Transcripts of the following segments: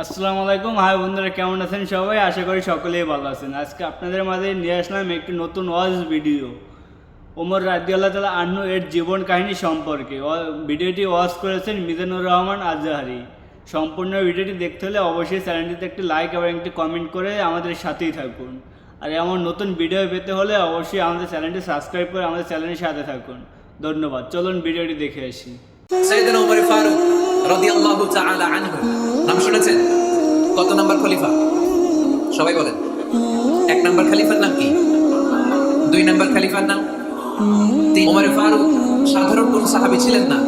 আসসালামু আলাইকুম। হাই বন্ধুরা, কেমন আছেন সবাই? আশা করি সকলেই ভালো আছেন। আজকে আপনাদের মাঝে নিয়ে আসলাম একটি নতুন ওয়াজ ভিডিও, ওমর রাদিয়াল্লাহু তাআলা আনহু এর জীবন কাহিনী সম্পর্কে। ভিডিওটি ওয়াজ করেছেন মিজানুর রহমান আজহারি। সম্পূর্ণ ভিডিওটি দেখতে হলে অবশ্যই চ্যানেলটিতে একটি লাইক এবং একটি কমেন্ট করে আমাদের সাথেই থাকুন। আর এমন নতুন ভিডিও পেতে হলে অবশ্যই আমাদের চ্যানেলটি সাবস্ক্রাইব করে আমাদের চ্যানেলের সাথে থাকুন। ধন্যবাদ। চলুন ভিডিওটি দেখে আসি। সাইয়েদনা ওমর ফারুক রাদিয়াল্লাহু তাআলা আনহু নাম শুনেছেন? কত নাম্বার খলিফা? সবাই বলেন। এক নাম্বার খলিফার নাম কি? দুই নাম্বার খলিফার নাম? ওমর ফারুক সাধারণ কোন সাহাবী ছিলেন না।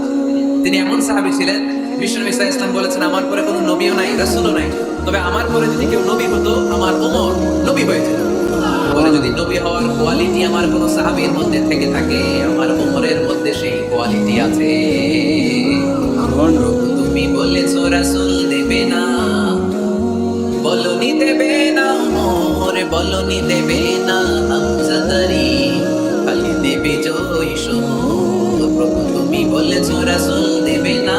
তিনি এমন সাহাবী ছিলেন, বিশ্বনবী সাল্লাল্লাহু আলাইহি ওয়াসাল্লাম বলেছেন, আমার পরে কোনো নবীও নাই, রাসূলও নাই, তবে আমার পরে যদি কেউ নবী হতো, আমার ওমর নবী হয়ে যেত। বলে, যদি নবী হওয়ার কোয়ালিটি আমার কোন সাহাবীর মধ্যে থেকে থাকে, আমার ওমরের মধ্যে সেই কোয়ালিটি আছে। তুমি বলেছো রাসূল দেবে না, বলনি দেবে না, ওমর বলনি দেবে না, হামজাদারি খালি দেবে জয় সমর। প্রভু তুমি বলেছো রাসূল দেবে না,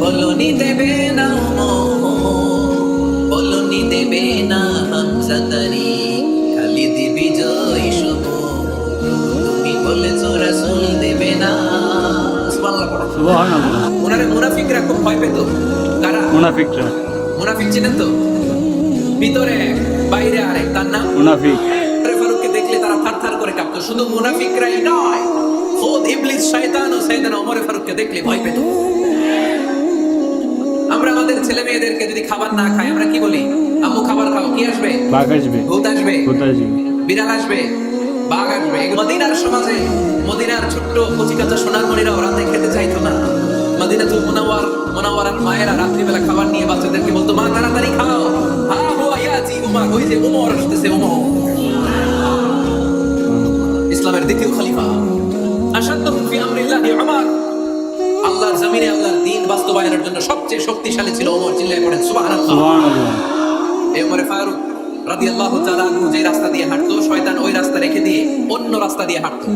বলনি দেবে না, ওমর বলনি দেবে না, হামজাদারি খালি দেবে জয় সমর। তুমি বলেছো রাসূল দেবে না। সুবহানাল্লাহ। ওনারে মুনাফিকরা খুব ভয় পেত। কারা? মুনাফিকরা। মুনাফিক চিনেন তো? ভিতরে এক, বাইরে আরেক, তার নাম মুনাফিক। ফারুককে দেখলে তারা থারথার করে কাঁপতো। শুধু মুনাফিকরাই নয়, খোদ ইবলিস শয়তানও সাইয়েদনা ওমর ফারুককে দেখলে ভয় পেত। আমরা আমাদের ছেলে মেয়েদেরকে যদি খাবার না খাই, আমরা কি বলি? আম্মু খাবার খাও। কি আসবে? বাঘ আসবে। ভূত আসবে, ভূত আসবে। বিড়াল আসবে, বাঘ আসবে। মদিনার সমাজে, মদিনার ছোট্ট কচিকাঁচা সোনার মণিরাও রাতে খেতে চাইতো না। মদিনাতুল মুনাওয়ারার মায়েরা রাত্রিবেলা খাবার নিয়ে বাচ্চাদেরকে বলতো, মা তাড়াতাড়ি খাও, হা হুয়া ইয়াতি উমর, ওই যে ওমর আসতেছে, ওমর ইসলামের দ্বিতীয় খলিফা। আশাদ্দুহুম ফি আমরিল্লাহি উমর। আল্লাহর জমিনে আল্লাহর দ্বীন বাস্তবায়নের জন্য সবচেয়ে শক্তিশালী ছিল ওমর। চিল্লায়ে পড়েন সুবহানাল্লাহ। সুবহানাল্লাহ। এই ওমর ফারুক রাদিয়াল্লাহু তাআলা আনহু যে রাস্তা দিয়ে হাঁটতো, শয়তান ওই রাস্তা রেখে দিয়ে অন্য রাস্তা দিয়ে হাঁটতো।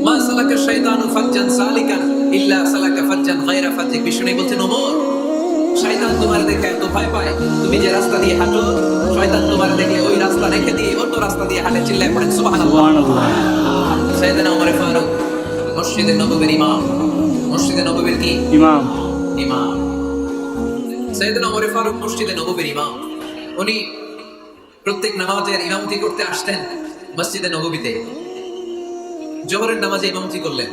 মা সালাকা শাইতানু ফাজ্জান সালিকান ইল্লা সালাকা ফাজ্জান গায়রা ফাজ্জিক। বিষ্ণু বলছেন, ওমর শয়তান তোমার দেখে এত ভয় পায়, তুমি যে রাস্তা দিয়ে হাঁটো, শয়তান তোমার দেখে ওই রাস্তা রেখে দিয়ে অন্য রাস্তা দিয়ে হাঁটে। চিল্লায়ে পড়েন সুবহানাল্লাহ। সুবহানাল্লাহ। সাইয়েদনা ওমর ফারুক মসজিদে নববীর ইমাম। মসজিদে নববীর কি ইমাম? ইমাম। সাইয়েদনা ওমর ফারুক মসজিদে নববীর ইমাম। উনি প্রত্যেক নামাজের ইমামতি করতে আসতেন মসজিদে নববীতে। জোহরের নামাজে ইমামতি করলেন,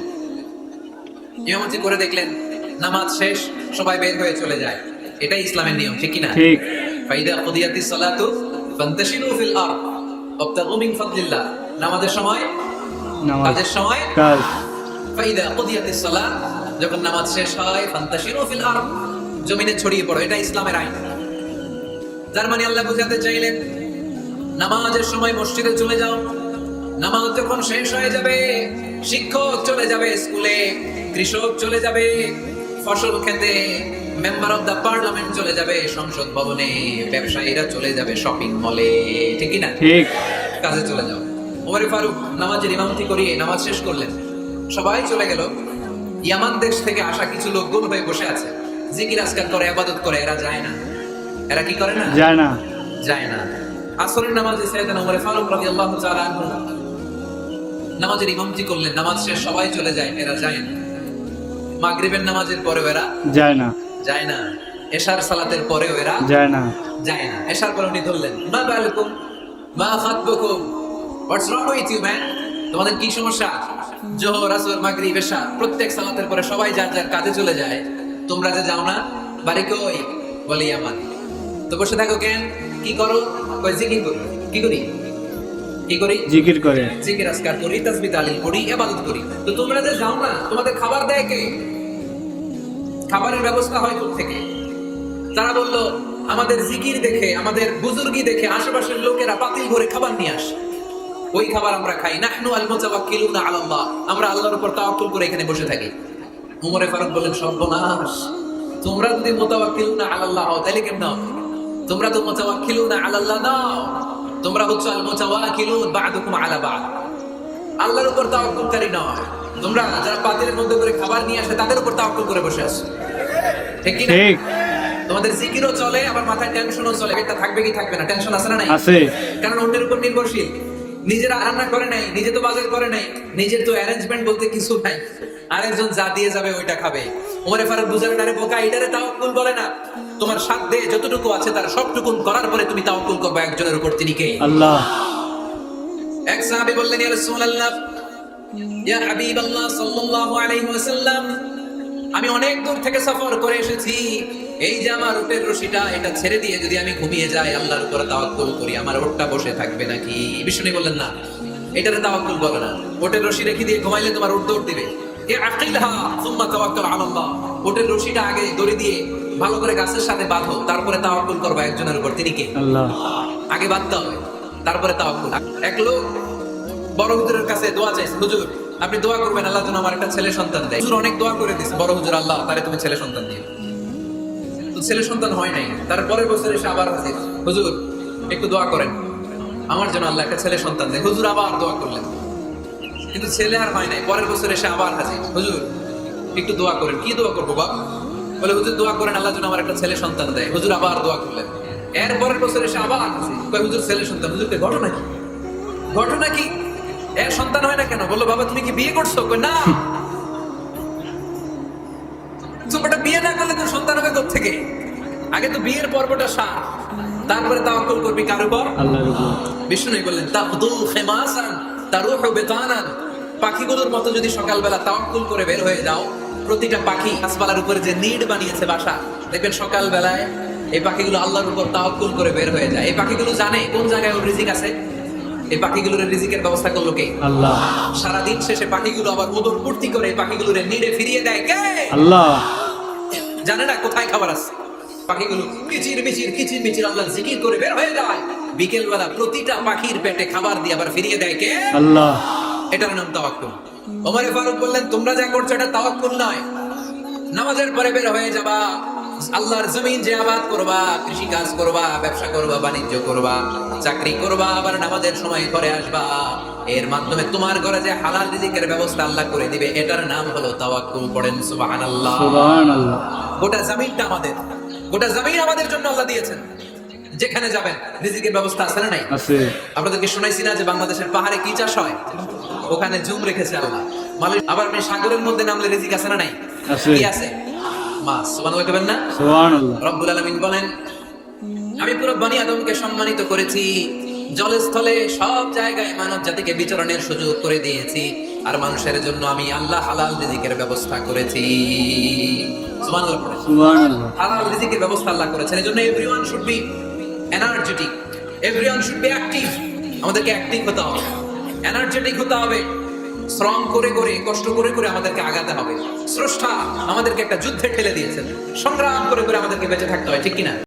ইমামতি করে দেখলেন নামাজ শেষ, সবাই বের হয়ে চলে যায়। এটাই ইসলামের নিয়ম, ঠিক কি না? ঠিক। ফাইদা কুদিয়াতিস সালাতু ফান্তাশিরু ফিল আরদ ওয়াবতাগু মিন ফাদলিল্লাহ। নামাজের সময়, নামাজ, কাজের সময় কাজ। ফাইদা কুদিয়াতিস সালাত, যখন নামাজ শেষ হয়, ফান্তাশিরু ফিল আরদ, জমিনে ছড়িয়ে পড়ো। এটা ইসলামের আইন। যার মানে আল্লাহ বুঝাতে চাইলেন, নামাজের সময় মসজিদে চলে যাও। নামাজ যখন শেষ হয়ে যাবে, শিক্ষক চলে যাবে স্কুলে, কৃষক চলে যাবে ফসল খেতে, মেম্বার অফ দা পার্লামেন্ট চলে যাবে সংসদ ভবনে, ব্যবসায়ীরা চলে যাবে শপিং মলে, ঠিক না? ঠিক। কাজে চলে যাও। ওমর ফারুক নামাজের ইমামতি করিয়ে নামাজ শেষ করলেন, সবাই চলে গেল। ইয়ামান দেশ থেকে আসা কিছু লোক গোল হয়ে বসে আছে, জিকির আজকার করে, ইবাদত করে। এরা যায় না। এরা কি করে না? যায় না। যায় না। আসরের নামাজে সাইয়েদনা ওমর ফারুক রাদিয়াল্লাহু তাআলা আনহু নামাজের ইমামতি করলেন। নামাজ শেষ, সবাই চলে যায়, এরা যায় না। মাগরিবের নামাজের পরেও এরা যায় না। যায় না। এশার সালাতের পরেও এরা যায় না। যায় না। এশার পরে উনি ধরলেন, মা বালুকুম মা খাতবুকুম, হোয়াটস রং উইথ ইউ ম্যান? তোমাদের কি সমস্যা? জোহর, আসর, মাগরিব, এশা প্রত্যেক সালাতের পরে সবাই যার যার কাজে চলে যায়, তোমরা যে যাও না, বাড়ি কই? বলি ইয়ামান। তো বসে থাকো কেন? কি করো? কই জিকির করি। কি করি? কি করি? জিকির করে। জিকির আজকার করি, তাসবিহ তাহলিল করি, ইবাদত করি। তো তোমরা যে যাও না, তোমাদের খাবার দেয় কে? খাবারের ব্যবস্থা হয় কোথা থেকে? তারা বলল, আমাদের জিকির দেখে, আমাদের বুজুর্গি দেখে আশেপাশের লোকেরা পাতিল ভরে খাবার নিয়ে আসে, ওই খাবার আমরা খাই। নাহনু আল মুতাওয়াক্কিলুনা আলাল্লাহ, আমরা আল্লাহর উপর তাওয়াক্কুল করে এখানে বসে থাকি। ওমর ফারুক বললেন, সর্বনাশ, তোমরা যদি মুতাওয়াক্কিলুনা আলাল্লাহ হও তাহলে কেমন হবে? তোমরা তো মুতাওয়াক্কিলুনা আলাল্লাহ নাও, তোমরা হচ্ছে আল মুতাওয়াক্কিলুন বা'দুকুম আলা বা'দ, আল্লাহর উপর তাওয়াক্কুলকারী নয়। তোমরা যারা পাতিলের মধ্যে করে খাবার নিয়ে আসে তাদের উপর তাওয়াক্কুল করে বসে আছো, ঠিক কি না? ঠিক। তোমাদের জিকিরও চলে, আবার মাথায় টেনশনও চলে। এটা থাকবে কি থাকবে না, টেনশন আছে না নাই? আছে। কারণ অন্যের উপর নির্ভরশীল। নিজেরা রান্না করে নাই, নিজে তো বাজার করে নাই, নিজের তো অ্যারেঞ্জমেন্ট বলতে কিছু নাই, আরেকজন যা দিয়ে যাবে ওইটা খাবে। ওমরে ফারুক বুঝালেন, আরে বোকা, এটারে তাওয়াক্কুল বলে না। তোমার সাধ্যে যতটুকু আছে তার সবটুকু করার পরে তুমি তাওয়াক্কুল করবে একজনের উপর, তিনি কে? আল্লাহ। এক সাহাবী বললেন, ইয়া রাসূলুল্লাহ, ইয়া হাবিবাল্লাহ সাল্লাল্লাহু আলাইহি ওয়াসাল্লাম, আমি অনেক দূর থেকে সফর করে এসেছি, এই যে আমার উটের রশিটা, এটা ছেড়ে দিয়ে যদি আমি ঘুমিয়ে যাই, আল্লাহর উপর তাওয়াক্কুল করি, আমার উটটা বসে থাকবে নাকি? বিষ্ণু বললেন, না, এটারে তাওয়াক্কুল বলে না। উটের রশি রেখে দিয়ে ঘুমাইলে তোমার উট দৌড় দিবে। আকিলহা সুম্মা তাওয়াক্কাল আলাল্লাহ, উটের রশিটা আগে দড়ি দিয়ে ভালো করে গাছের সাথে বাঁধো, তারপরে তাওয়াক্কুল করবে একজনের উপর, তিনি কে? আল্লাহ। আগে বাঁধতে হবে, তারপরে তাওয়াক্কুল। এক লোক বড় হুজুরের কাছে দোয়া চাইছে, হুজুর আপনি দোয়া করবেন আল্লাহ যেন আমার একটা ছেলে সন্তান দেয়। হুজুর অনেক দোয়া করে দিয়েছে, বড় হুজুর, আল্লাহ তারে তুমি ছেলে সন্তান দিও। তো ছেলে সন্তান হয় নাই। তার পরের বছর এসে আবার হাজির, হুজুর একটু দোয়া করেন আমার জন্য আল্লাহ একটা ছেলে সন্তান দেয়। হুজুর আবার দোয়া করলেন, কিন্তু ছেলে আর হয় নাই। পরের বছর এসে আবার হাজির, হুজুর একটু দোয়া করেন। কি দোয়া করবো বাপ? বলে হুজুর দোয়া করেন আল্লাহ যেন আমার একটা ছেলে সন্তান দেয়। হুজুর আবার দোয়া করলেন। এর পরের বছর এসে আবার হাজির, কয় হুজুর ছেলে সন্তান। হুজুরকে ঘটনা কি? ঘটনা কি? এর সন্তান হয় না কেন? বললো বাবা তুমি কি বিয়ে করছো? কই না। তুমি বিয়ে না করলে তোর সন্তান হবে কোত্থেকে? আগে তো বিয়ের পর্বটা সার, তারপরে তাওয়াক্কুল করবি কার উপর? আল্লাহর উপর। বিষ্ণু বললেন, তাকদু খিমাসান তারুহু বিতানান, পাখিগুলোর মতো যদি সকালবেলা তাওয়াক্কুল করে বের হয়ে যাও, প্রতিটা পাখি গাছপালার উপরে যে নিড বানিয়েছে বাসা, দেখবেন সকালবেলায় এই পাখিগুলো আল্লাহর উপর তাওয়াক্কুল করে বের হয়ে যায়। এই পাখিগুলো জানে কোন জায়গায় ওর রিজিক আছে। এই পাখিগুলোর রিজিকের ব্যবস্থা করলো কে? আল্লাহ। সারাদিন শেষে পাখিগুলো আবার উদর পূর্তি করে এই পাখিগুলোর নিডে ফিরিয়ে দেয় কে? আল্লাহ। জানে না কোথায় খাবার আছে। পাখিগুলো কিচির মিচির কিচির মিচির আল্লাহর জিকির করে বের হয়ে যায়। বিকেল বেলা প্রতিটা পাখির পেটে খাবার দিয়ে আবার ফিরিয়ে দেয় কে? আল্লাহ। এটার নাম তাওয়াক্কুল। ওমরে ফারুক বললেন, তোমরা যা করছো এটা তাওয়াক্কুল নয়। নামাজের পরে বের হয়ে যাবা, আল্লাহর জমিন যে আবাদ করবা, কৃষি কাজ করবা, ব্যবসা করবা, বাণিজ্য করবা, চাকরি করবা, আবার নামাজের সময় ঘরে আসবা, এর মাধ্যমে তোমার ঘরে যে হালাল রিজিকের ব্যবস্থা আল্লাহ করে দিবে, এটার নাম হলো তাওয়াক্কুল। পড়েন সুবহানাল্লাহ। সুবহানাল্লাহ। গোটা জমিনটা আমাদের, গোটা জমিন আমাদের জন্য আল্লাহ দিয়েছেন। যেখানে যাবেন রিজিকের ব্যবস্থা আছে না নাই? আছে। আপনাদেরকে শোনাইছি না যে বাংলাদেশের পাহাড়ে কি চাষ হয়? ওখানে জুম রেখেছে আল্লাহ। আবার আপনি সাগরের মধ্যে নামলে রিজিক আছে না নাই? আছে। কি আছে? মাছ। সুবহানাল্লাহ কইবেন না? সুবহানাল্লাহ। রব্বুল আলামিন বলেন, আমি পুরো বনি আদমকে সম্মানিত করেছি, জলস্থলে সব জায়গায় মানব জাতিকে বিচরণের সুযোগ করে দিয়েছি, আর মানুষের জন্য আমি আল্লাহ হালাল রিজিকের ব্যবস্থা করেছি। সুবহানাল্লাহ পড়েন। সুবহানাল্লাহ। হালাল রিজিকের ব্যবস্থা আল্লাহ করেছেন। এজন্য everyone should be energetic, everyone should be active. আমাদেরকে অ্যাক্টিভ হতে হবে, এনার্জেটিক হতে হবে। শ্রম করে করে, কষ্ট করে করে আমাদেরকে আগাতে হবে। স্রষ্টা আমাদেরকে একটা যুদ্ধে ঠেলে দিয়েছেন, সংগ্রাম করে করে আমাদেরকে বেঁচে থাকতে হয়, ঠিক কিনা?